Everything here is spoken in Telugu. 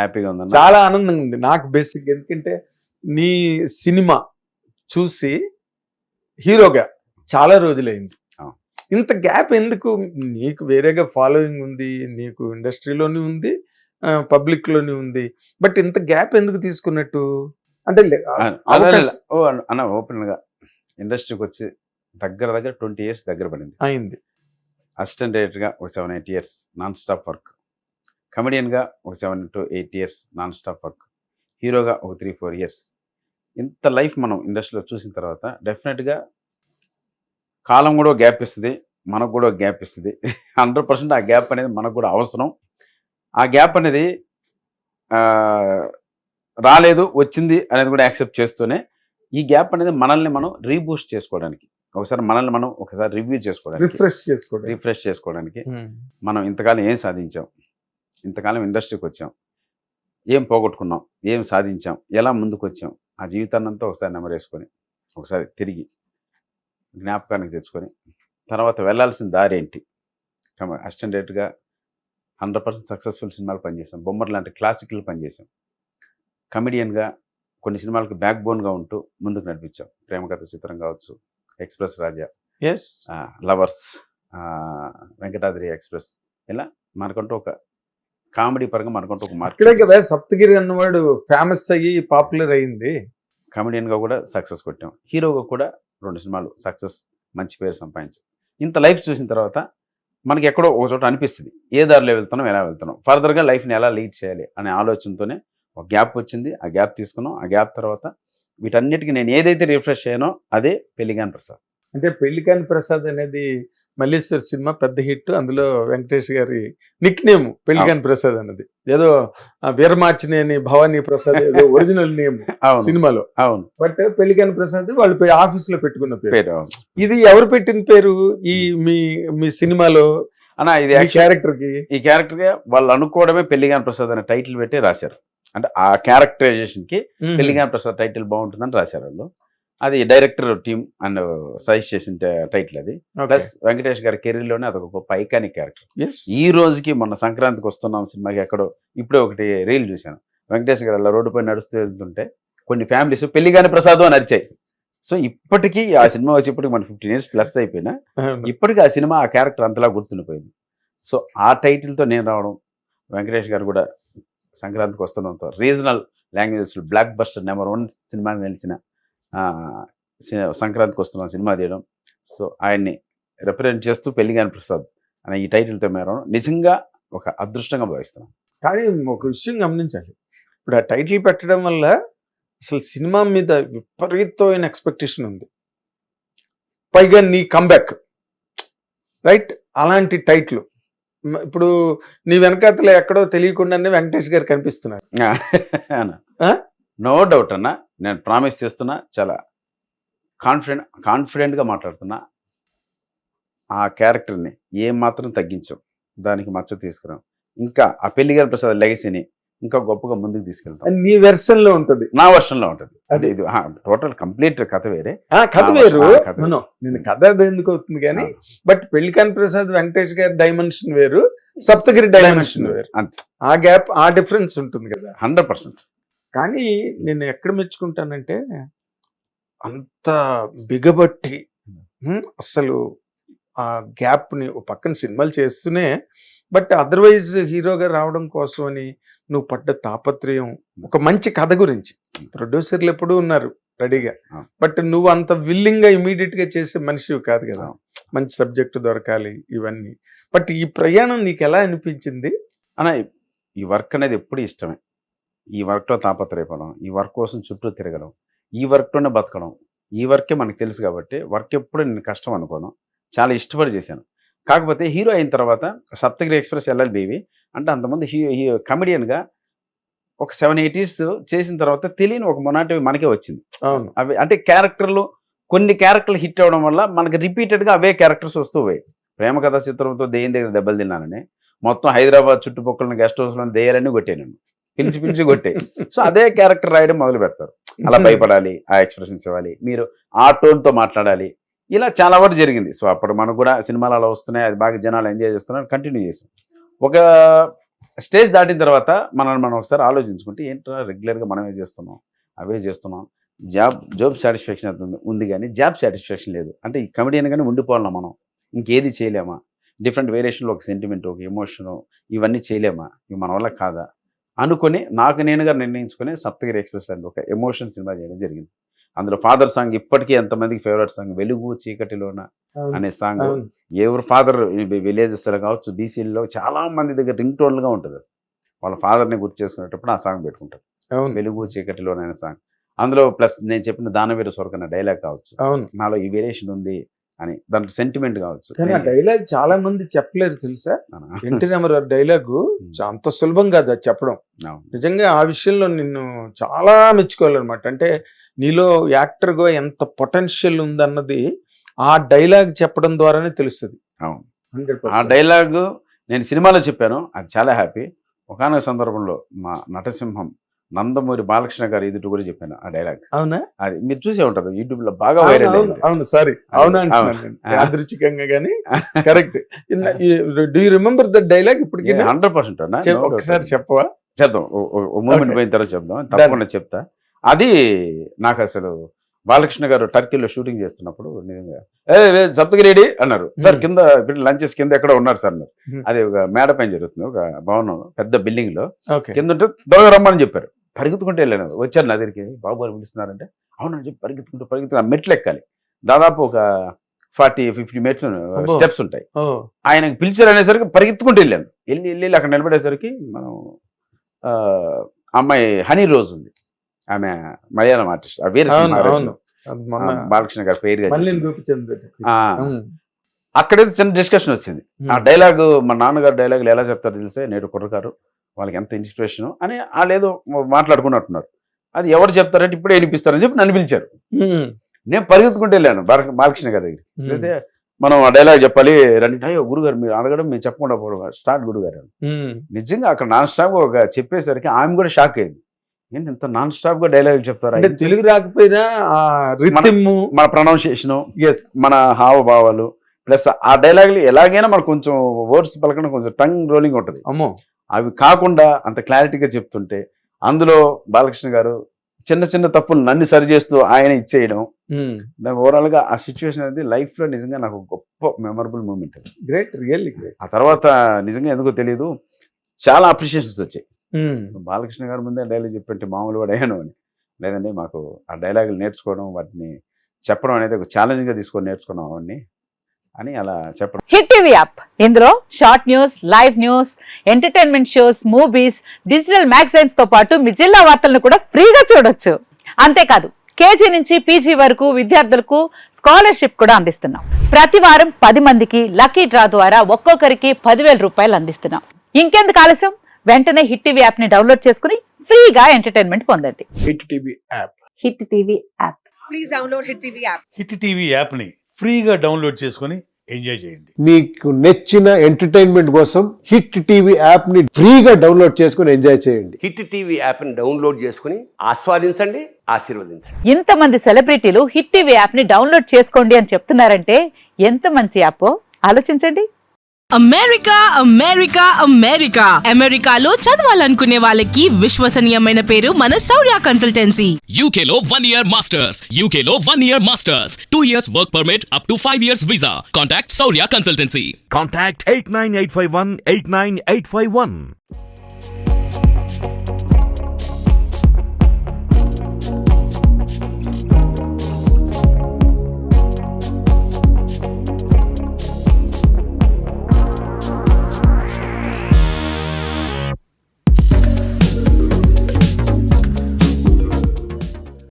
హ్యాపీగా ఉందన్న. చాలా ఆనందంగా ఉంది నాకు బేసిక్. ఎందుకంటే నీ సినిమా చూసి హీరోగా చాలా రోజులైంది. ఇంత గ్యాప్ ఎందుకు? నీకు వేరేగా ఫాలోయింగ్ ఉంది, నీకు ఇండస్ట్రీలోని ఉంది, పబ్లిక్ లోని ఉంది, బట్ ఇంత గ్యాప్ ఎందుకు తీసుకున్నట్టు? అంటే అన్న ఓపెన్ గా ఇండస్ట్రీకి వచ్చి దగ్గర 20 years దగ్గర పడింది. అయింది. అసిస్టెంట్ డైరెక్టర్ గా ఒక 7-8 years non stop work, comedian గా ఒక 7 to 8 years non stop work, హీరోగా ఒక 3-4 years. ఇంత లైఫ్ మనం ఇండస్ట్రీలో చూసిన తర్వాత డెఫినెట్గా కాలం కూడా గ్యాప్ ఇస్తుంది, మనకు కూడా గ్యాప్ ఇస్తుంది. 100% ఆ గ్యాప్ అనేది మనకు కూడా అవసరం. ఆ గ్యాప్ అనేది రాలేదు, వచ్చింది అనేది కూడా యాక్సెప్ట్ చేస్తూనే ఈ గ్యాప్ అనేది మనల్ని మనం రీబూస్ట్ చేసుకోవడానికి, మనల్ని మనం ఒకసారి రివ్యూ చేసుకోవడానికి, రిఫ్రెష్ చేసుకోవడానికి, మనం ఇంతకాలం ఏం సాధించాం, ఇంతకాలం ఇండస్ట్రీకి వచ్చాం, ఏం పోగొట్టుకున్నాం, ఏం సాధించాం, ఎలా ముందుకు వచ్చాం, ఆ జీవితాన్నంతా ఒకసారి నెమరేసుకొని ఒకసారి తిరిగి జ్ఞాపకానికి తెచ్చుకొని తర్వాత వెళ్ళాల్సిన దారి ఏంటి. అసిస్టెంట్ డైరెక్టర్గా 100% సక్సెస్ఫుల్ సినిమాలు పనిచేసాం, బొమ్మర్ లాంటి క్లాసికల్ పనిచేసాం, కమెడియన్గా కొన్ని సినిమాలకు బ్యాక్ బోన్గా ఉంటూ ముందుకు నడిపించాం. ప్రేమకథ చిత్రం కావచ్చు, ఎక్స్ప్రెస్ రాజా, లవర్స్, వెంకటాద్రి ఎక్స్ప్రెస్, ఇలా మనకంటూ ఒక కామెడీ పరంగా మనకంటూ ఒక మార్కెట్ కదా. సప్తగిరి అన్నవాడు ఫేమస్ అయ్యి పాపులర్ అయ్యింది. కమెడియన్గా కూడా సక్సెస్ కొట్టాం, హీరోగా కూడా 2 సినిమాలు సక్సెస్, మంచి పేరు సంపాదించాం. ఇంత లైఫ్ చూసిన తర్వాత మనకి ఎక్కడో ఒక చోట అనిపిస్తుంది ఏ దారిలో వెళ్తున్నాం, ఎలా వెళ్తున్నాం, ఫర్దర్గా లైఫ్ని ఎలా లీడ్ చేయాలి అనే ఆలోచనతోనే ఒక గ్యాప్ వచ్చింది. ఆ గ్యాప్ తీసుకున్నాం. ఆ గ్యాప్ తర్వాత వీటన్నిటికీ నేను ఏదైతే రిఫ్రెష్ అయ్యానో అదే పెళ్లిగాని ప్రసాద్. అంటే పెళ్లిగాని ప్రసాద్ అనేది మల్లేశ్వర్ సినిమా పెద్ద హిట్. అందులో వెంకటేష్ గారి నిక్ నేమ్ పెళ్లిగాని ప్రసాద్ అన్నది. ఏదో వీరమాచినేని భవానీ ప్రసాద్ ఏదో ఒరిజినల్ నేమ్ సినిమాలో. అవును. బట్ పెళ్లిగాని ప్రసాద్ వాళ్ళు ఆఫీస్ లో పెట్టుకున్న పేరు. ఇది ఎవరు పెట్టిన పేరు ఈ మీ సినిమాలో? అన్న ఇది క్యారెక్టర్ కి, ఈ క్యారెక్టర్ గా వాళ్ళు అనుకోవడమే పెళ్లిగాని ప్రసాద్ అనే టైటిల్ పెట్టి రాశారు. అంటే ఆ క్యారెక్టరైజేషన్ కి పెళ్లిగాని ప్రసాద్ టైటిల్ బాగుంటుందని రాశారు వాళ్ళు. అది డైరెక్టర్ టీమ్ అండ్ సజెస్ట్ చేసిన టైటిల్ అది. ప్లస్ వెంకటేష్ గారి కెరీర్ లోనే అదొక గొప్ప ఐకానిక్ క్యారెక్టర్. ఈ రోజుకి మొన్న సంక్రాంతికి వస్తున్నాం సినిమాకి ఎక్కడో ఇప్పుడే ఒకటి రీల్ చూశాను. వెంకటేష్ గారు అలా రోడ్డు పై నడుస్తూ వెళ్తుంటే కొన్ని ఫ్యామిలీస్ పెళ్లిగాని ప్రసాద్ అని అరిచాయి. సో ఇప్పటికీ ఆ సినిమా వచ్చి ఇప్పటికి మన 15 years ప్లస్ అయిపోయినా ఇప్పటికీ ఆ సినిమా ఆ క్యారెక్టర్ అంతలా గుర్తుండిపోయింది. సో ఆ టైటిల్తో నేను రావడం, వెంకటేష్ గారు కూడా సంక్రాంతికి వస్తుండడంతో regional languages blockbuster number 1 సినిమాని నిలిచిన సంక్రాంతికి వస్తున్న సినిమా తీయడం, సో ఆయన్ని రిప్రజెంట్ చేస్తూ పెళ్లిగాని ప్రసాద్ అనే ఈ టైటిల్తో మేరం నిజంగా ఒక అదృష్టంగా భావిస్తున్నాం. కానీ ఒక విషయం గమనించాలి, ఇప్పుడు ఆ టైటిల్ పెట్టడం వల్ల అసలు సినిమా మీద విపరీతమైన ఎక్స్పెక్టేషన్ ఉంది. పైగా నీ కంబ్యాక్ రైట్, అలాంటి టైటిల్ ఇప్పుడు నీ వెనకాతలో ఎక్కడో తెలియకుండానే వెంకటేష్ గారు కనిపిస్తున్నారు. నో డౌట్ అన్న, నేను ప్రామిస్ చేస్తున్నా, చాలా కాన్ఫిడెంట్గా మాట్లాడుతున్నా. ఆ క్యారెక్టర్ని ఏమాత్రం తగ్గించాం, దానికి మచ్చ తీసుకురాం. ఇంకా ఆ పెళ్లిగాని ప్రసాద్ లెగసీని ఇంకా గొప్పగా ముందుకు తీసుకెళ్తాం. నీ వెర్షన్ లో ఉంటుంది, నా వెర్షన్ లో ఉంటుంది. అంటే ఇది టోటల్ కంప్లీట్ కథ వేరే. కథ వేరు, నేను కథ ఎందుకు అవుతుంది కానీ, బట్ పెళ్లిగాని ప్రసాద్ వెంకటేష్ గారి డైమెన్షన్ వేరు, సప్తగిరి డైమెన్షన్ వేరు. ఆ గ్యాప్, ఆ డిఫరెన్స్ ఉంటుంది కదా 100%. కానీ నేను ఎక్కడ మెచ్చుకుంటానంటే అంత బిగబట్టి అసలు ఆ గ్యాప్ని ఒక పక్కన సినిమాలు చేస్తూనే, బట్ అదర్వైజ్ హీరోగా రావడం కోసం అని నువ్వు పడ్డ తాపత్రయం, ఒక మంచి కథ గురించి ప్రొడ్యూసర్లు ఎప్పుడూ ఉన్నారు రెడీగా, బట్ నువ్వు అంత విల్లింగ్గా ఇమీడియట్గా చేసే మనిషివి కాదు కదా. మంచి సబ్జెక్టు దొరకాలి ఇవన్నీ. బట్ ఈ ప్రయాణం నీకు ఎలా అనిపించింది? అన్న ఈ వర్క్ అనేది ఎప్పుడు ఇష్టమే. ఈ వర్క్లో తాపత్రయపడడం, ఈ వర్క్ కోసం చుట్టూ తిరగడం, ఈ వర్క్లోనే బతకడం, ఈ వర్కే మనకు తెలుసు కాబట్టి వర్క్ ఎప్పుడు నేను కష్టం అనుకోను, చాలా ఇష్టపడి చేశాను. కాకపోతే హీరో అయిన తర్వాత సప్తగిరి ఎక్స్ప్రెస్ LLBవి అంటే అంతమంది కమెడియన్గా ఒక 7-8 years చేసిన తర్వాత తెలియని ఒక మొనాటివి మనకే వచ్చింది. అవి అంటే కొన్ని క్యారెక్టర్లు హిట్ అవ్వడం వల్ల మనకి రిపీటెడ్గా అవే క్యారెక్టర్స్ వస్తూ పోయాయి. ప్రేమ కథా చిత్రంతో దెయ్యం దగ్గర దెబ్బలు తిన్నానని మొత్తం హైదరాబాద్ చుట్టుపక్కల గెస్ట్ హౌస్లో దెయ్యాలన్నీ కొట్టాను, పిలిచి కొట్టాయి. సో అదే క్యారెక్టర్ రాయడం మొదలు పెడతారు. అలా భయపడాలి, ఆ ఎక్స్ప్రెషన్స్ ఇవ్వాలి, మీరు ఆ టోన్తో మాట్లాడాలి, ఇలా చాలా వరకు జరిగింది. సో అప్పుడు మనకు కూడా సినిమాలు అలా వస్తున్నాయి, అది బాగా జనాలు ఎంజాయ్ చేస్తున్నారు, కంటిన్యూ చేసాం. ఒక స్టేజ్ దాటిన తర్వాత మనం ఒకసారి ఆలోచించుకుంటే ఏంటో రెగ్యులర్గా మనం ఏం చేస్తున్నాం, అవే చేస్తున్నాం. జాబ్ సాటిస్ఫాక్షన్ అవుతుంది ఉంది, కానీ జాబ్ సాటిస్ఫాక్షన్ లేదు. అంటే ఈ కమెడియన్ కానీ ఉండిపోవాలా మనం, ఇంకేది చేయలేమా? డిఫరెంట్ వేరియేషన్లో ఒక సెంటిమెంట్, ఒక ఎమోషను, ఇవన్నీ చేయలేమా? ఇవి మన వల్ల కాదా అనుకొని నాకు నేనుగా నిర్ణయించుకొని సప్తగిరి ఎక్స్ప్రెస్ లాంటి ఒక ఎమోషన్ సినిమా చేయడం జరిగింది. అందులో ఫాదర్ సాంగ్ ఇప్పటికీ ఎంతమందికి ఫేవరెట్ సాంగ్, వెలుగు చీకటిలోన అనే సాంగ్. ఎవరు ఫాదర్ విలేజెస్లో కావచ్చు, బీసీలో చాలా మంది దగ్గర రింగ్ టోన్లుగా ఉంటుంది. వాళ్ళ ఫాదర్ని గుర్తు చేసుకునేటప్పుడు ఆ సాంగ్ పెట్టుకుంటారు, వెలుగు చీకటిలోన అనే సాంగ్. అందులో ప్లస్ నేను చెప్పిన దానవీర సొరకన్న డైలాగ్ కావచ్చు, నాలో ఈ వేరియేషన్ ఉంది అని, దాంట్లో సెంటిమెంట్ కావచ్చు. డైలాగ్ చాలా మంది చెప్పలేరు తెలుసా. ఎన్టీ రామారావు డైలాగ్ అంత సులభం కాదు అది చెప్పడం. నిజంగా ఆ విషయంలో నిన్ను చాలా మెచ్చుకోవాలన్నమాట. అంటే నీలో యాక్టర్గా ఎంత పొటెన్షియల్ ఉందన్నది ఆ డైలాగ్ చెప్పడం ద్వారానే తెలుస్తుంది. అవును, ఆ డైలాగ్ నేను సినిమాలో చెప్పాను, అది చాలా హ్యాపీ. ఒకానొక సందర్భంలో మా నటసింహం నందమూరి బాలకృష్ణ గారు ఎదుటి కూడా చెప్పాను ఆ డైలాగ్. అవునా? అది మీరు చూసే ఉంటారు, యూట్యూబ్ లో బాగా వైరల్ అయింది. అవును, సారీ, అవునా యాదృచ్ఛికంగా గానీ correct. Do you remember that dialogue? ఇప్పటికీ 100% ఒకసారి చెప్పవా? చెప్దాం, మూమెంట్ పోయిన తర్వాత చెప్దాం, తప్పకుండా చెప్తా. అది నాకు అసలు బాలకృష్ణ గారు టర్కీలో షూటింగ్ చేస్తున్నప్పుడు నిజంగా సప్తగిరి రెడీ అన్నారు. సార్ కింద లంచెస్ కింద ఎక్కడ ఉన్నారు సార్ అన్నారు. అది ఒక మేడ పైన జరుగుతుంది, ఒక భవనం పెద్ద బిల్డింగ్ లో కింద ఉంటే త్వరగా రమ్మని చెప్పారు. పరిగెత్తుకుంటే వెళ్ళాను, వచ్చారు నా దగ్గరికి, బాబు గారు పిలుస్తున్నారంటే అవునని చెప్పి పరిగెత్తుకుంటూ మెట్లు ఎక్కాలి. దాదాపు ఒక 40-50 మినిట్స్ స్టెప్స్ ఉంటాయి. ఆయనకు పిలిచారు అనేసరికి పరిగెత్తుకుంటూ వెళ్ళాను. వెళ్ళి అక్కడ నిలబడేసరికి మనం అమ్మాయి హనీ రోజు ఉంది, ఆమె మలయాళం ఆర్టిస్ట్, బాలకృష్ణ గారి పేరుగా అక్కడైతే చిన్న డిస్కషన్ వచ్చింది. ఆ డైలాగ్ మా నాన్నగారు డైలాగులు ఎలా చెప్తారో తెలిసే, నేడు కుర్రకారు వాళ్ళకి ఎంత ఇన్స్పిరేషన్ అని వాళ్ళు ఏదో మాట్లాడుకున్నట్టున్నారు. అది ఎవరు చెప్తారంటే ఇప్పుడే వినిపిస్తారని చెప్పి నన్ను పిలిచారు. నేను పరిగెత్తుకుంటూ వెళ్ళాను బాలకృష్ణ గారి దగ్గరికి. అయితే మనం ఆ డైలాగ్ చెప్పాలి రండి. అయ్యో గురుగారు మీరు అడగడం మేము చెప్పకుండా పోవడం స్టార్ట్ గురుగారు. నిజంగా అక్కడ నాన్ స్టాప్ ఒక చెప్పేసరికి ఆమె కూడా షాక్ అయింది. ఏంటి ఇంత నాన్ స్టాప్ గా డైలాగ్ చెప్తారా? తెలుగు రాకపోయినా మన ప్రొనౌన్సియేషన్, మన హావభావాలు, ప్లస్ ఆ డైలాగులు ఎలాగైనా మనకు కొంచెం వర్డ్స్ పలకడం కొంచెం టంగ్ రోలింగ్ ఉంటుంది. అమ్మో, అవి కాకుండా అంత క్లారిటీగా చెప్తుంటే అందులో బాలకృష్ణ గారు చిన్న చిన్న తప్పులు నన్ను సరి చేస్తూ ఆయన ఇచ్చేయడం, దాని ఓవరాల్ గా ఆ సిచ్యువేషన్ అనేది లైఫ్ లో నిజంగా నాకు గొప్ప memorable moment. Great, really great. ఆ తర్వాత నిజంగా ఎందుకో తెలియదు చాలా అప్రిషియేషన్స్ వచ్చాయి. బాలకృష్ణ గారి ముందే డైలాగ్ చెప్పంటే మామూలు కూడా అయ్యాను అని. లేదండి మాకు ఆ డైలాగులు నేర్చుకోవడం, వాటిని చెప్పడం అనేది ఒక ఛాలెంజ్ గా తీసుకొని నేర్చుకున్నాం అవన్నీ అని అలా చెప్పడం. హిట్ టీవీ యాప్, ఇందులో short news, live news, entertainment shows, movies, digital magazines తో పాటు మీ జిల్లా వార్తలను కూడా ఫ్రీగా చూడొచ్చు. అంతేకాదు కేజీ నుంచి పీజీ వరకు విద్యార్థులకు స్కాలర్షిప్ కూడా అందిస్తున్నాం. ప్రతి వారం 10 మందికి లక్కీ డ్రా ద్వారా ఒక్కొక్కరికి 10,000 రూపాయలు అందిస్తున్నాం. ఇంకెందుకు ఆలస్యం, వెంటనే హిట్ టీవీ యాప్ ని డౌన్లోడ్ చేసుకుని ఫ్రీగా ఎంటర్టైన్మెంట్ పొందండి. Hit TV app, hit TV app. Please download hit TV app. Hit TV app ని ఫ్రీగా డౌన్లోడ్ చేసుకుని ఎంజాయ్ చేయండి. మీకు నచ్చిన ఎంటర్టైన్మెంట్ కోసం హిట్ టీవీ యాప్ ని ఫ్రీగా డౌన్లోడ్ చేసుకుని ఎంజాయ్ చేయండి. హిట్ టీవీ యాప్ ని డౌన్లోడ్ చేసుకుని ఆస్వాదించండి, ఆశీర్వదించండి. ఇంతమంది సెలబ్రిటీలు హిట్ టీవీ యాప్ ని డౌన్లోడ్ చేసుకోండి అని చెప్తున్నారంటే ఎంత మంచి యాప్ ఆలోచించండి. అమెరికా అమెరికా అమెరికా అమెరికాలో చదవాలనుకునే వాళ్ళకి విశ్వసనీయమైన పేరు మన శౌర్య కన్సల్టెన్సీ. UK లో 1 year masters, UK లో 1 year masters, 2 years work permit up to 5 years visa. Contact Saurya Consultancy. Contact 89851 89851.